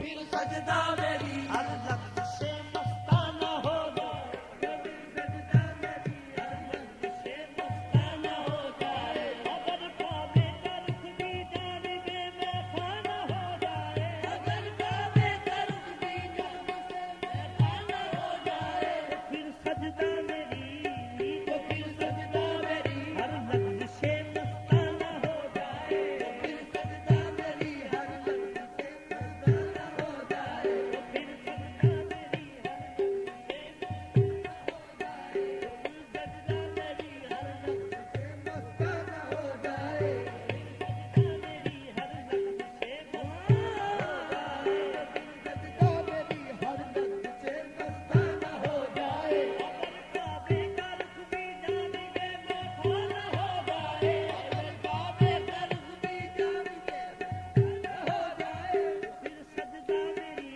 फिर सजदा मेरी हर लफ्ज से मस्ताना हो जाए, सजदा मेरी हर लफ्ज से मस्ताना हो जाए अगर काबे का रुख भी जानिबे में खाना हो जाए, अगर काबे का रुख भी जानिब से मैखाना हो जाए फिर सजदा मेरी तो फिर सजदा मेरी हर लफ्ज से मस्ताना हो जाए, फिर सजदा मेरी हर लफ्ज से मस्ताना हो जाए फिर सजदा मेरी हर सजदा मेरी हर लफ्ज से मस्ताना हो जाए मेरी हर लफ्ज से सजदा मेरी हर लफ्ज से मस्ताना हो जाए काबे का रुख भी जानिबे में खाना हो जाए, अगर काबे का रुख भी जानिब से मैखाना हो जाए फिर सजदा मेरी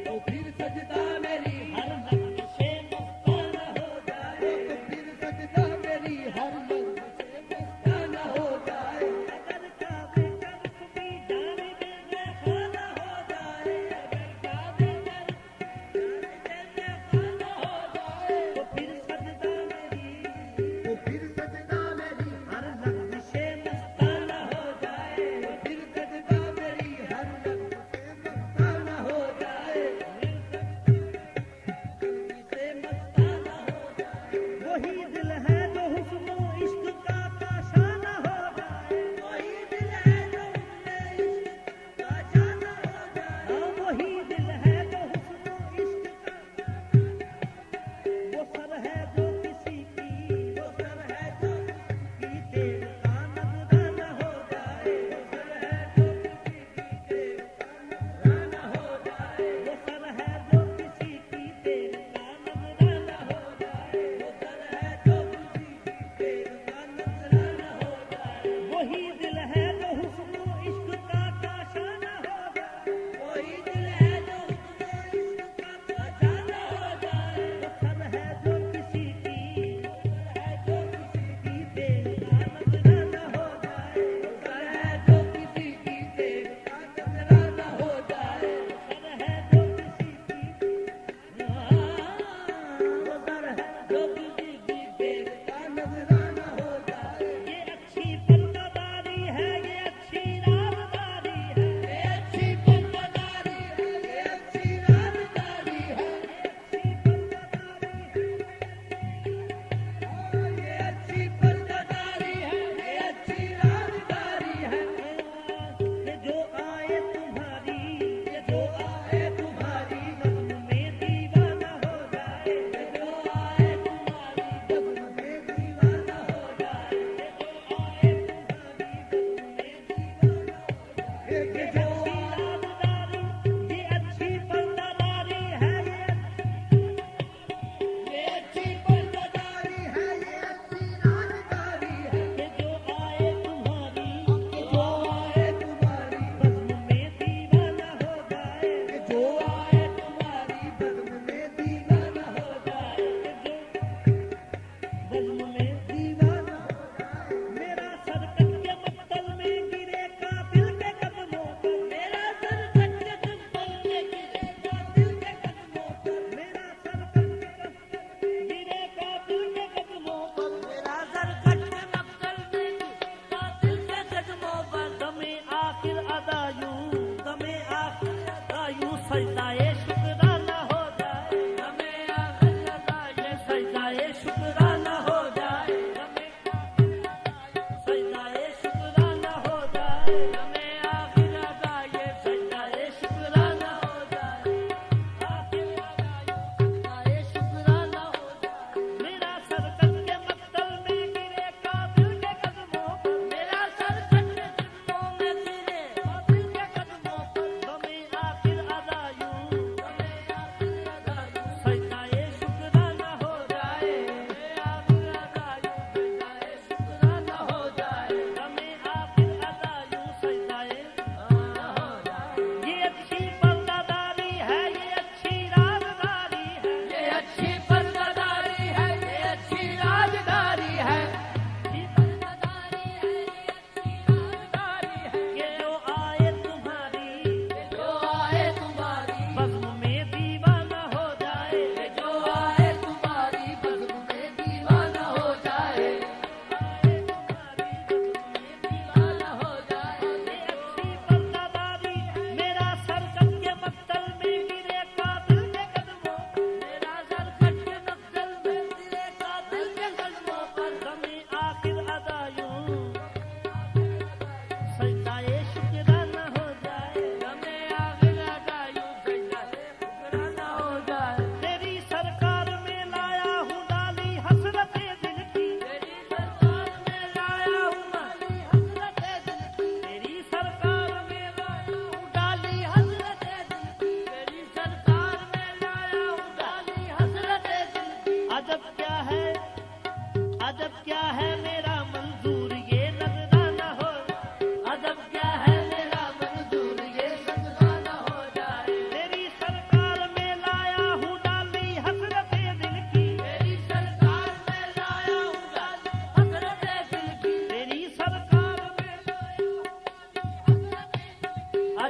तो फिर सजदा मेरी हर लफ्ज से मस्ताना हो जाए, तो फिर सजदा मेरी हर लफ्ज से मस्ताना हो जाए अगर काबे का रुख भी जानिबे में खाना हो जाए, अगर काबे का रुख जानिब से मैखाना हो जाए तो फिर सजदा मेरी तो फिर सजदा मेरी हर लफ्ज से मस्ताना हो जाए, फिर सजदा मेरी हर लफ्ज से मस्ताना हो जाए से मस्ताना हो जाए वही दिल है जो हुस्न इश्क का काशाना हो जाए, वही दिल है जो उसने इश्क का जाना हो जाए हाँ वही दिल है जो हुस्न इश्क का, वो सर है जो किसी की वो सर है जो की देर का नजराना हो जाए, सर है जो किसी की देर का नजराना हो जाए वो सर है जो किसी की देर का नजराना हो जाए, वो सर है जो किसी की देर का नजराना हो जाए वही दिल है जो हुस्न इश्क का काशाना हो जाए, वही दिल है जो उसने इश्क का जाना हो जाए वो सर है जो किसी की है जो किसी की देर का नजराना हो जाए, सर है जो किसी की देर का नजराना हो जाए सर है जो किसी की वो सर है जो किसी की देर का नजराना हो जाए ये अच्छी पर्दादारी है, ये अच्छी राजदारी है, ये अच्छी पर्दादारी है ये अच्छी राजदारी है ये अच्छी पर्दादारी है ये अच्छी राजदारी है ये जो आए तुम्हारी, ये जो आए तुम्हारी बज़्म में दीवाना हो जाए, जो आए तुम्हारी बज़्म में दीवाना हो जाए आए तुम्हारी ये जो राजदारी, ये अच्छी पर्दादारी है, ये अच्छी पर्दादारी है ये अच्छी राजदारी है ये जो आए तुम्हारी जो आए तुम्हारी बज़्म में दीवाना हो जाए, जो आए तुम्हारी बज़्म में दीवाना हो जाए बज़्म में दीवाना हो जाए मेरा सरकत के मक्तल में गिरे काबिल के कदमों पर,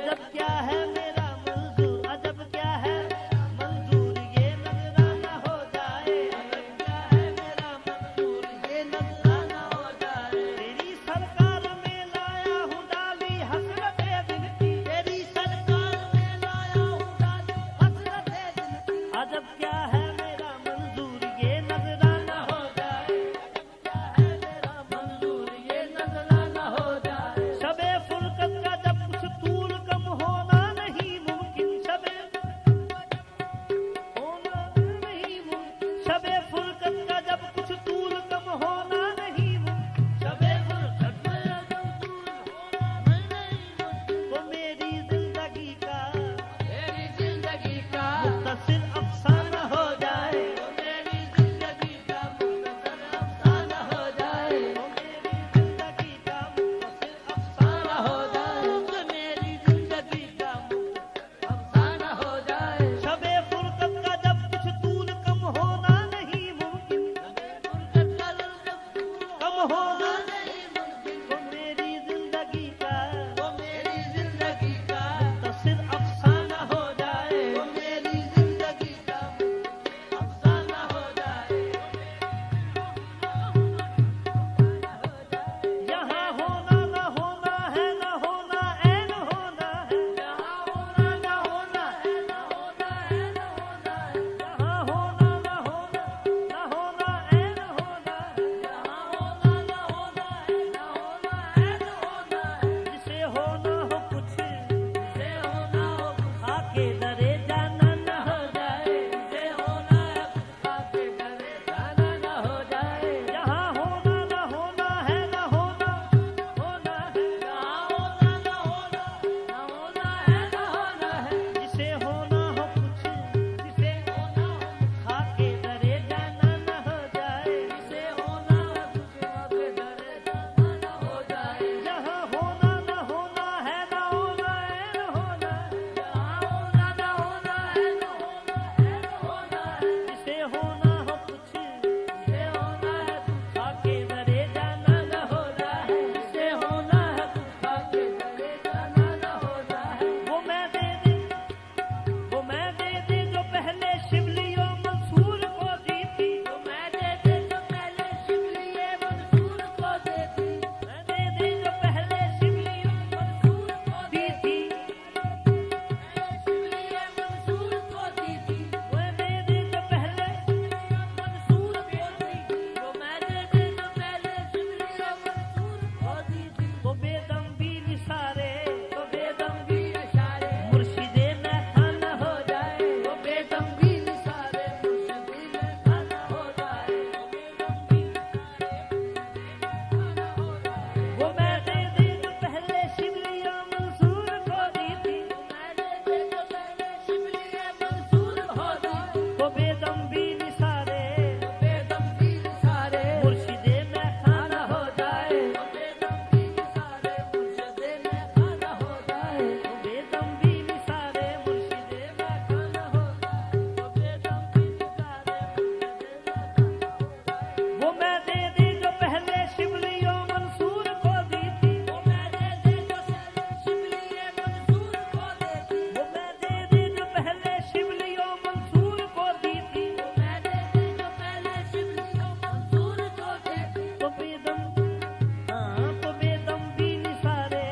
अजब क्या है मेरा मंजूर, अजब क्या है मंजूर ये नजराना हो जाए। अजब क्या है मेरा मंजूर ये नजराना हो जाए। तेरी सरकार में लाया हूँ डाली हसरत दिल की, तेरी सरकार में लाया हूँ डाली हसरत दिल की। अजब क्या है मेरा मंजूर ये नजराना हो जाए। क्या है मेरा मंजूर ये नजराना हो जाए। शबे फुरकत का जब कुछ तूल कम होना नहीं मुमकिन, शबे होना नहीं मुमकिन, शबे फुरकत का जब कुछ तूल कम होना नहीं मुमकिन, शबे फुरकत में अगर दूर होना नहीं मुमकिन। वो मेरी जिंदगी का मेरी जिंदगी का मुख्तसर अफसाना हो जाए। वो मेरी जिंदगी का मुख्तसर अफसाना हो जाए। वो मेरी जिंदगी का मुख्तसर अफसाना अफसाना हो जाए। वो मेरी जिंदगी का मुख्तसर अफसाना हो जाए। शबे फुरकत का जब कुछ तूल कम होना नहीं मुमकिन, शबे फुरकत का जब दूर कम होना नहीं मुमकिन। वो मेरी जिंदगी का वो मेरी जिंदगी का मुख्तसर अफसाना हो जाए। वो मेरी जिंदगी का अफसाना हो जाए। यहाँ होना न होना है, न होना ऐन होना है। यहाँ होना न होना है, न होना है, न होना है। यहाँ होना न होना, न होना ऐन होना है। यहाँ होना न होना है, न होना है, न होना है। जिसे होना हो कुछ जिसे होना हो कुछ आके डरे जाना न हो जाए। जिसे होना है कुछ खाके डरे जाना न हो जाए। यहाँ होना न होना है, न होना होना है। यहाँ होना न होना, न होना है, न होना है। जिसे होना हो कुछ जिसे होना हो खाके डरे जाना न हो जाए। जिसे होना हो कुछ खाके डरे जाना न हो जाए। यहाँ होना न होना है, न होना ऐन होना है। यहाँ होना न होना है, न होना है, न होना है। जिसे होना हो कुछ जिसे होना है कुछ आके डरे जाना न हो जाए। जिसे होना है कुछ खाके डरे जाना न हो जाए। वो मैं दे दी जो पहले शिवलियों मंसूर को दी थी। तो मैं दे दे जो पहले शिवलिये मंसूर को देती। मैं दे दी जो पहले शिवलियों मंसूर को दी थी। शिवलिये मंसूर को दी थी। मैं दे दी जो पहले मंसूर को दी थी। तो मैं दे दे जो पहले शिवलिये मंसूर को दी थी। वो बेदम भी निसारे, तो बेदम भी इशारे मुर्शिदे में खाना हो जाए। वो बेदम भी निसारे मुर्शिदी में खाना हो जाए। वो मैं दे दी जो पहले शिवलियों मंसूर को दी थी। मैं दे दे जो पहले शिवलिये मंसूर हो दी थी। वो बेदम भी निसारे बेदम भी निसारे मुर्शिदे में खाना हो जाए। बेदम भी निसारे मुर्शिदे में खाना हो जाए। बेदम भी निसारे मुर्शिदे में खाना हो जाए। बेदम भी निसारे मुर्शिदे में खाना हो जाए। वो मैं दे दी जो पहले शिवलियों मंसूर को दी थी। वो मैं दे दे जो पहले शिवलिये मंसूर को देती। वो मैं दे दी जो पहले शिवलियों मंसूर को दी थी। वो मैं दे दे जो पहले शिवलिये मंसूर को देती। तो बेदम भी निसारे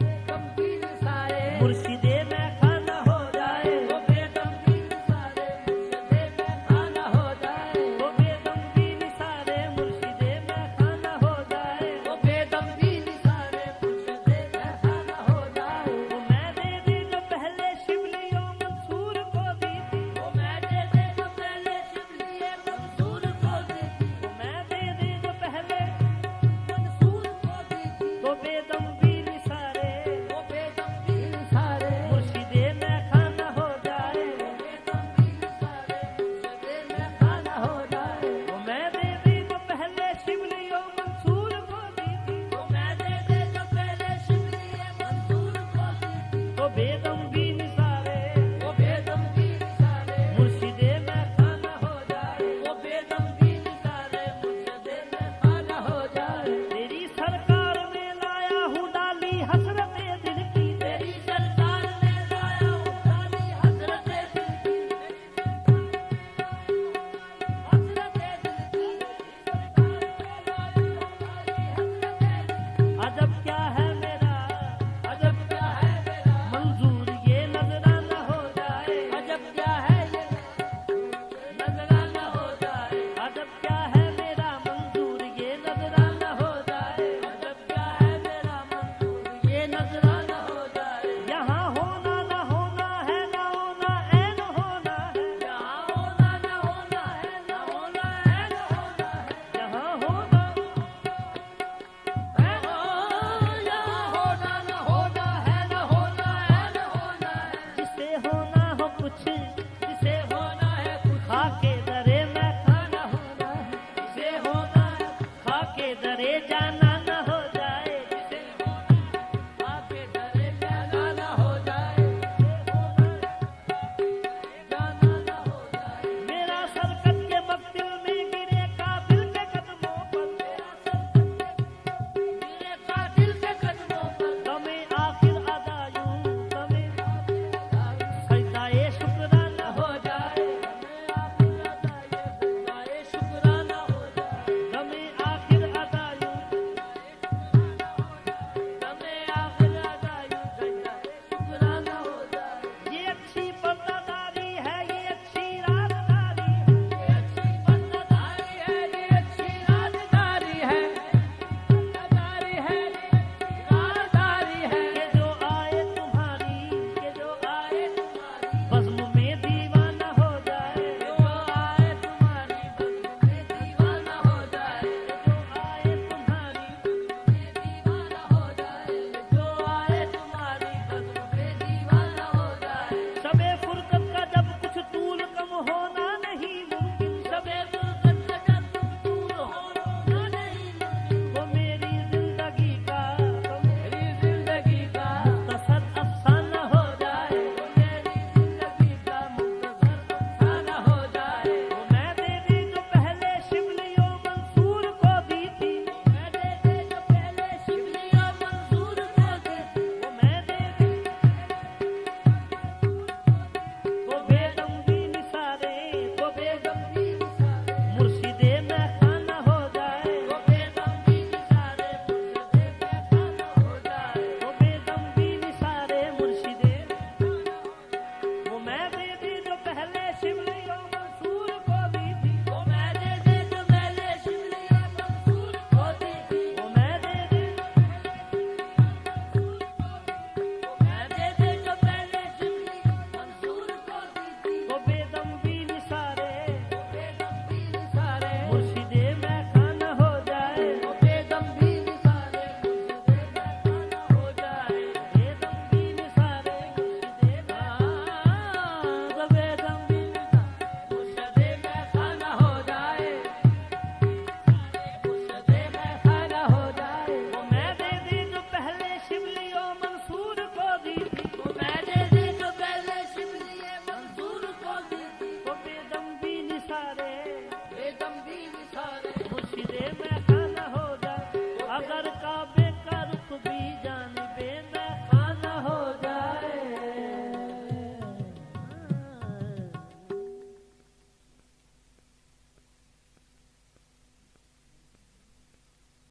बेदम भी निसारे मुर्शिदे में खाना हो जाए। वो बेदम भी निसारे मुर्शिदे में खाना हो जाए। वो बेदम भी निसारे मुर्शिदे में खाना हो जाए। वो बेदम भी निसारे मुर्शिदे में खाना हो जाए। वो मैं दे दी जो पहले शिवलियों मंसूर को दी थी। वो मैं दे दे जो पहले शिवलिये मंसूर को देती। वो मैं दे दी जो पहले मंसूर को देती। तो बेदम भी निसारे वो बेदम भी निसारे मुर्शिदे में खाना हो जाए। बेदम भी निसारे मुर्शिदे में खाना हो जाए। वो मैं दे दी जो पहले शिवलियों मंसूर को दी थी। वो मैं दे दे जो पहले शिवलिये मंसूर को देती। तो बेदम